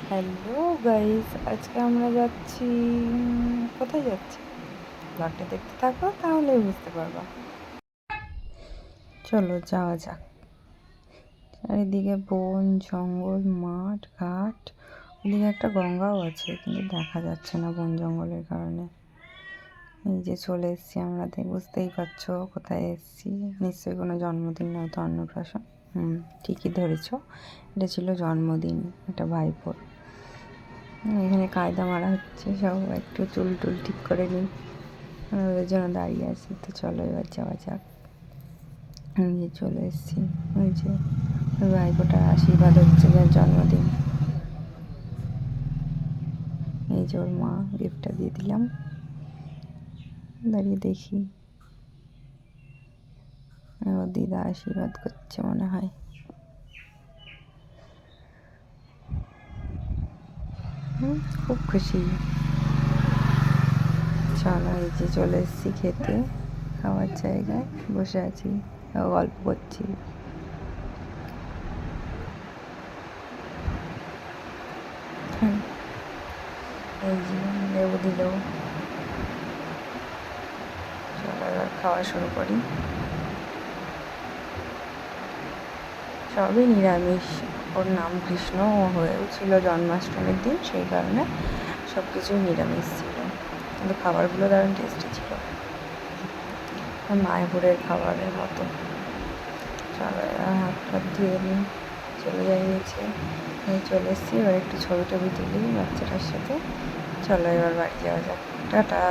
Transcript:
Hello guys, আজকে আমরা যাচ্ছি। কোথায় যাচ্ছি ব্লগটা দেখতে থাকো, তাহলেই বুঝতে পারবা। চলো যাওয়া যাক। চারিদিকে বন জঙ্গল, মাঠ ঘাট, ওদিকে একটা গঙ্গাও আছে কিন্তু দেখা যাচ্ছে না বন জঙ্গলের কারণে। এই যে চলে এসেছি আমরা, বুঝতেই পারছো কোথায় এসেছি। নিশ্চয়ই কোনো জন্মদিন, নয়তো অন্নপ্রাশন। ঠিকই ধরেছ, এটা ছিল জন্মদিন একটা ভাইপোর। এখানে কায়দা মারা হচ্ছে, সব একটু চুল টুল ঠিক করে নিই, ওদের জন্য দাঁড়িয়ে আছি। তো চলো এবার যাওয়া যাক। যে চলে এসেছি, ওই যে ওই ভাইপোটার আশীর্বাদ হচ্ছে, যার জন্মদিন। এই যে ওর মা, গিফটটা দিয়ে দিলাম, দাঁড়িয়ে দেখি। ওর দিদা আশীর্বাদ করছে মনে হয়। খুব খুশি। চলো এই যে চলে এসেছি খেতে, খাওয়ার জায়গায় বসে আছি, গল্প করছি। এই যে লেবু দিল। চলো এবার খাওয়া শুরু করি। সবই নিরামিষ। ওর নাম কৃষ্ণ হয়েছিল জন্মাষ্টমীর দিন, সেই কারণে সব কিছুই নিরামিষ ছিল, কিন্তু খাবারগুলো দারুণ টেস্টি ছিল, মায়াপুরের খাবারের মতো। চলো হাত টাত ধুয়ে নিই, চলে যাই নিচে। চলে এসেছি, এবার একটু ছবি টবি তুলি বাচ্চাটার সাথে। চলো এবার বাড়ি যাওয়া যাক। টাটা।